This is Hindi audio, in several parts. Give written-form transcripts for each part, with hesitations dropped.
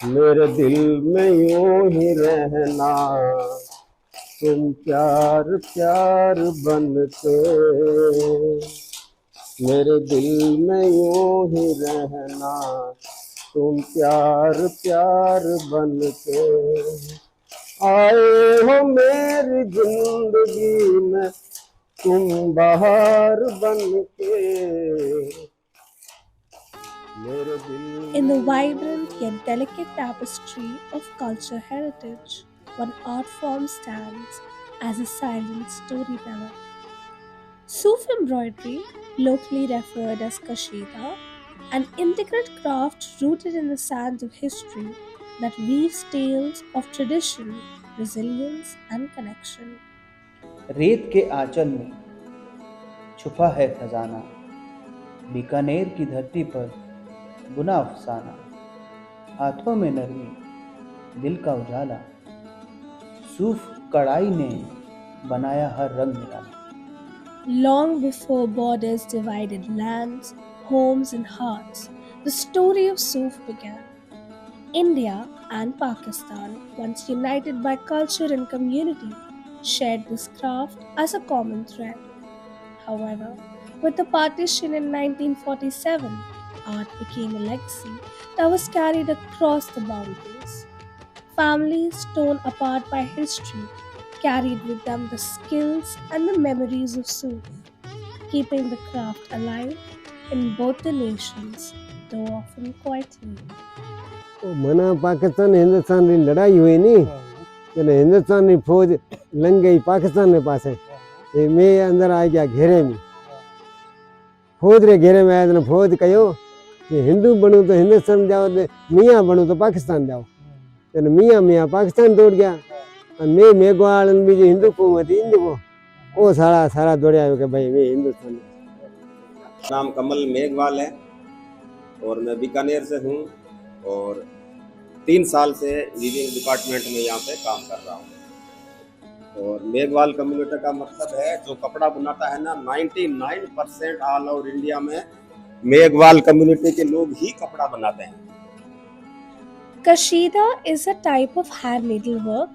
मेरे दिल में यूं ही रहना, तुम प्यार प्यार बन के। मेरे दिल में यूं ही रहना, तुम प्यार प्यार बन के। आए हो मेरी जिंदगी में तुम बहार बन के। मेरे दिल In the में vibrant yet delicate tapestry of culture heritage, one art form stands as a silent storyteller. Suf embroidery, locally referred as kashida, an intricate craft rooted in the sands of history that weaves tales of tradition, resilience, and connection. रेत के आंचल में छुपा है खजाना, बीकानेर की धरती पर बुना अफसाना। हाथों में नरमी, दिल का उजाला, सूफ कढ़ाई ने बनाया हर रंग निराला। Long before borders divided lands, homes, and hearts, the story of Suf began. India and Pakistan, once united by culture and community, shared this craft as a common thread. However, with the partition in 1947, art became a legacy that was carried across the boundaries. Families torn apart by history carried with them the skills and the memories of Suf, keeping the craft alive in both the nations, though often quietly. मना पाकिस्तान हिंदुस्तान की लड़ाई हुई नी, तो हिंदुस्तान की फौज लंघ गई पाकिस्तान के पास। मैं अंदर आ गया घेरे में, फौज रे घेरे में आया। फौज कहो कि हिंदू बनूँ तो हिंदुस्तान जाओ, मियाँ बनूँ तो पाकिस्तान जाओ। तो मियाँ मियाँ पाकिस्तान दौड़ गया, और मैं मेघवाल बीजी हिंदू हुकूमत इंदु को वो सारा सारा दौड़िया कि भाई मैं हिंदुस्तान। नाम कमल मेघवाल है और मैं बीकानेर से हूँ और 3 साल से वीविंग डिपार्टमेंट में यहाँ पे काम कर रहा हूँ। और मेघवाल कम्युनिटी का मतलब है जो कपड़ा बनाता है ना, 99% ऑल ओवर इंडिया में मेघवाल कम्युनिटी के लोग ही कपड़ा बनाते हैं। Kashida is a type of hand needlework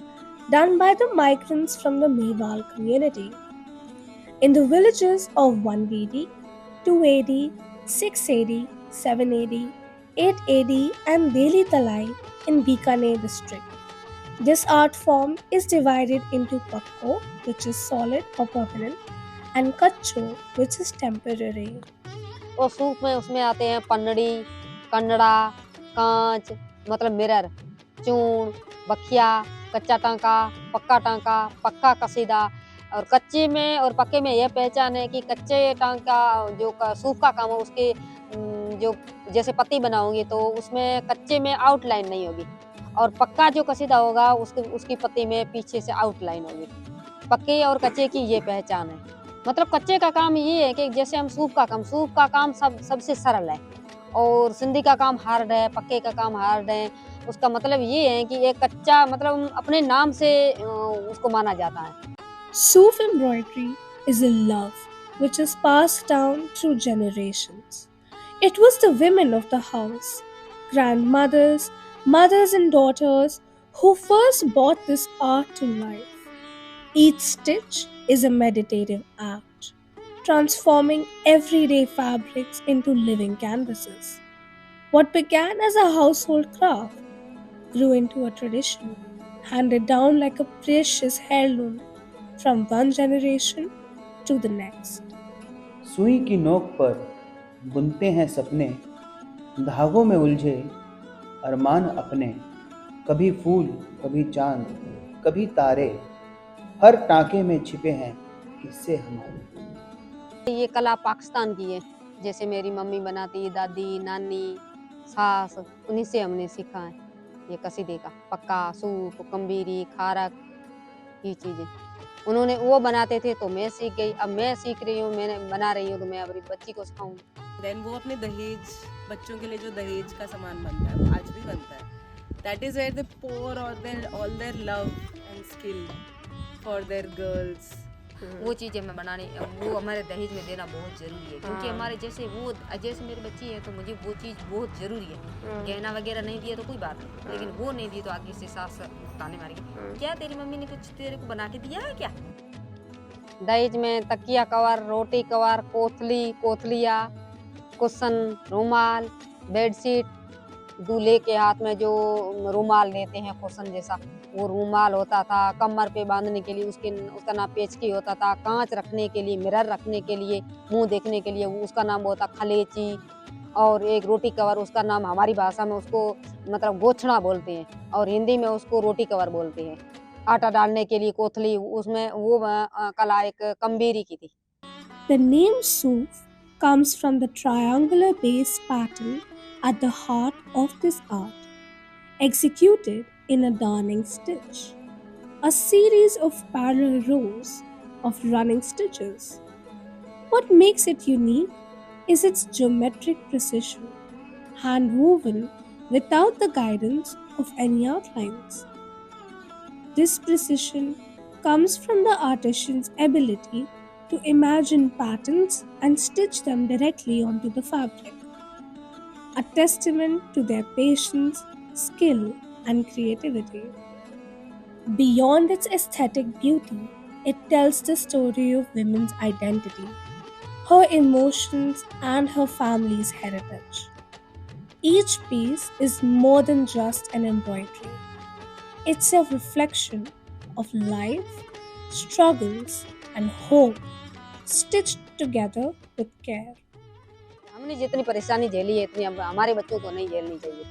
done by the migrants from the Mewal community. In the villages of 1 AD, 2 AD, 6 AD, 7 AD, 8 AD, and Deli Talai in Bikaner district. This art form is divided into Pakko, which is solid or permanent, and Kacho, which is temporary. और सूप में उसमें आते हैं पन्नड़ी, कन्नड़ा, कांच मतलब मिरर, चून, बखिया, कच्चा टांका, पक्का कसीदा। और कच्चे में और पक्के में यह पहचान है कि कच्चे टांका जो सूप का काम है उसके जो जैसे पत्ती बनाओगे तो उसमें कच्चे में आउटलाइन नहीं होगी, और पक्का जो कसीदा होगा उसकी पत्ती में पीछे से आउटलाइन होगी। पक्के और कच्चे की ये पहचान है। मतलब कच्चे का काम ये है कि जैसे हम सूप का काम सबसे सरल है और सिंधी का काम हार्ड है, पक्के का काम हार्ड है। उसका मतलब ये है कि एक कच्चा मतलब अपने नाम से उसको माना जाता है। Suf embroidery is a love which is passed down through generations. It was the women of the house, grandmothers, mothers, and daughters who first brought this art to life. Each stitch is a meditative act, transforming everyday fabrics into living canvases. What began as a household craft grew into a tradition, handed down like a precious heirloom from one generation to the next. सुई की नोक पर बुनते हैं सपने, धागों में उलझे अरमान अपने। कभी फूल, कभी चांद, कभी तारे, हर टांके में छिपे हैं किस्से हमारे। ये कला पाकिस्तान की है, जैसे मेरी मम्मी बनाती, दादी, नानी, सास, उन्हीं से हमने सीखा है ये कसीदे का। पक्का, सूप, कंबीरी, खारक, ये चीजें उन्होंने वो बनाते थे तो मैं सीख गई। अब मैं सीख रही हूँ, मैंने बना रही हूँ तो मैं अपनी बच्ची को सिखाऊंगी। देन वो अपने दहेज, बच्चों के लिए जो दहेज का सामान बनता है वो आज भी बनता है। That is where they pour all their love and skill for their girls वो चीज़ें हमें बनाने, वो हमारे दहेज में देना बहुत ज़रूरी है, क्योंकि हमारे जैसे मेरी बच्ची है तो मुझे वो चीज़ बहुत ज़रूरी है। गहना वगैरह नहीं दिया तो कोई बात नहीं, लेकिन वो नहीं दी तो आगे से सास ताने मारेगी, क्या तेरी मम्मी ने कुछ तेरे को बना के दिया है क्या? दहेज में तकिया कवर, रोटी कवर, कोथलिया, कुशन, रुमाल, बेडशीट, दूल्हे के हाथ में जो रुमाल देते हैं कुशन जैसा, वो रुमाल होता था। कमर पे बांधने के लिए उसका नाम पेचकी होता था। कांच रखने के लिए, मिरर रखने के लिए, मुंह देखने के लिए उसका नाम होता खलेची। और एक रोटी कवर, उसका नाम हमारी भाषा में उसको मतलब गोछड़ा बोलते हैं और हिंदी में उसको रोटी कवर बोलते हैं। आटा डालने के लिए कोथली, उसमें वो कला एक कम्बीरी की थी। The name Suf comes from the triangular base pattern at the heart of this art, executed in a darning stitch, a series of parallel rows of running stitches. What makes it unique is its geometric precision, hand woven without the guidance of any outlines. This precision comes from the artisan's ability to imagine patterns and stitch them directly onto the fabric, a testament to their patience, skill, and creativity. Beyond its aesthetic beauty, it tells the story of women's identity, her emotions, and her family's heritage. Each piece is more than just an embroidery. It's a reflection of life, struggles, and hope stitched together with care. हमने जितनी परेशानी झेली है इतनी हमारे बच्चों को नहीं झेलनी चाहिए।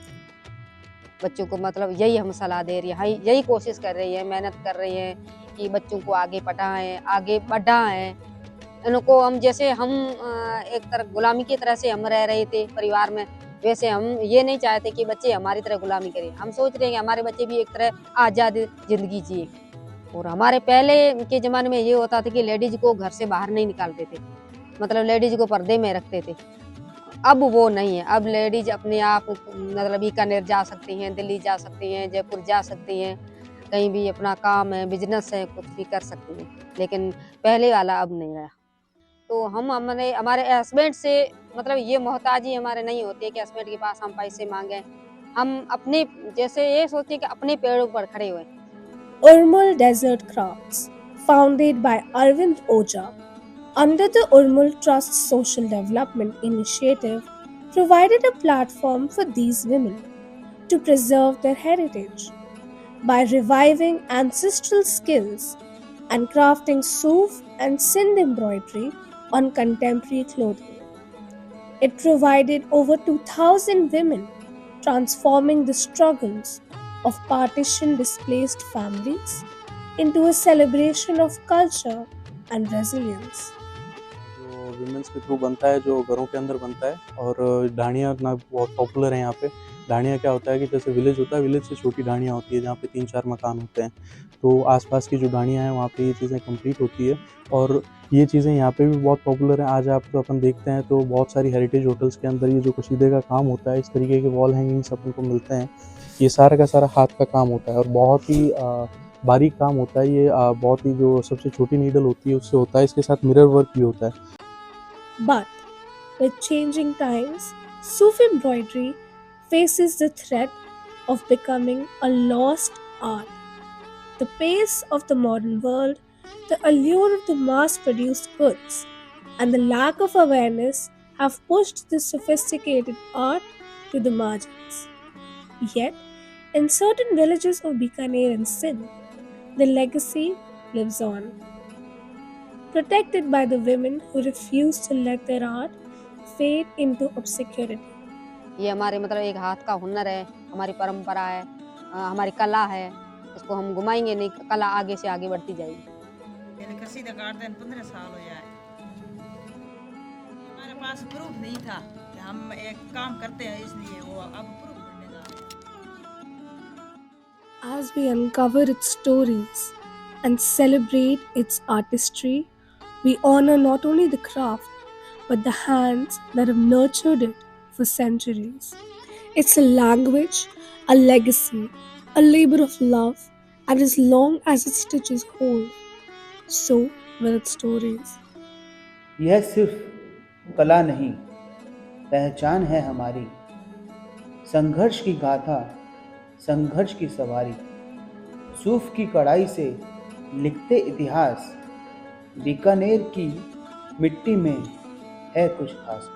बच्चों को मतलब यही हम सलाह दे रही है, यही कोशिश कर रही है, मेहनत कर रही है कि बच्चों को आगे पढ़ाएं, आगे बढ़ाएं। इनको हम जैसे हम एक तरह गुलामी की तरह से हम रह रहे थे परिवार में, वैसे हम ये नहीं चाहते कि बच्चे हमारी तरह गुलामी करें। हम सोच रहे हैं कि हमारे बच्चे भी एक तरह आज़ाद जिंदगी जिए। और हमारे पहले के ज़माने में ये होता था कि लेडीज को घर से बाहर नहीं निकालते थे, मतलब लेडीज को पर्दे में रखते थे। अब वो नहीं है, अब लेडीज अपने आप मतलब बीकानेर जा सकती हैं, दिल्ली जा सकती हैं, जयपुर जा सकती हैं, कहीं भी अपना काम है, बिजनेस है, कुछ भी कर सकती हैं। लेकिन पहले वाला अब नहीं रहा। तो हम हमारे हस्बैंड से मतलब ये मोहताजी हमारे नहीं होती है कि हस्बैंड के पास हम पैसे मांगे। हम अपने जैसे ये सोचते हैं कि अपने पैरों पर खड़े हुए। Urmul Desert Crafts, founded by Arvind Oja, under the Urmul Trust Social Development Initiative, provided a platform for these women to preserve their heritage by reviving ancestral skills and crafting Suf and Sindh embroidery on contemporary clothing. It provided over 2,000 women, transforming the struggles of partition displaced families into a celebration of culture and resilience. जो विमेंस के थ्रू बनता है, जो घरों के अंदर बनता है, और ढाणियाँ ना बहुत पॉपुलर है यहाँ पे। ढाणियाँ क्या होता है कि जैसे विलेज होता है, विलेज से छोटी ढाणियाँ होती है जहाँ पे 3-4 मकान होते हैं, तो आसपास की जो ढाणियाँ हैं वहाँ पे ये चीज़ें कंप्लीट होती है और ये चीज़ें यहाँ पे भी बहुत पॉपुलर हैं। आज आप अपन देखते हैं तो बहुत सारी हेरिटेज होटल्स के अंदर ये जो कशीदे का काम होता है, इस तरीके के वॉल हैंगिंग्स अपन को मिलते हैं। ये सारा का सारा हाथ का काम होता है और बहुत ही बारीक काम होता है। ये बहुत ही जो सबसे छोटी नीडल होती है उससे होता है। इसके साथ मिरर वर्क भी होता है। But with changing times, Sufi embroidery faces the threat of becoming a lost art. The pace of the modern world, the allure of the mass-produced goods, and the lack of awareness have pushed this sophisticated art to the margins. Yet, in certain villages of Bikaner and Sindh, the legacy lives on, protected by the women who refuse to let their art fade into obscurity. ये हमारे मतलब एक हाथ का हुनर है, हमारी परंपरा है, हमारी कला है। इसको हम घुमाएंगे नहीं, कला आगे से आगे बढ़ती जाएगी। मैंने कसीदा काटते 15 साल हो जाए। हमारे पास प्रूफ नहीं था कि हम एक काम करते हैं, इसलिए वो अब प्रूफ बनने जा रहे हैं। As we uncover its stories and celebrate its artistry, we honor not only the craft, but the hands that have nurtured it for centuries. It's a language, a legacy, a labor of love, and as long as it stitches hold, so with its stories. यह सिर्फ कला नहीं, पहचान है हमारी। संघर्ष की गाथा, संघर्ष की सवारी, सूफ की कढ़ाई से लिखते इतिहास। बीकानेर की मिट्टी में है कुछ खास।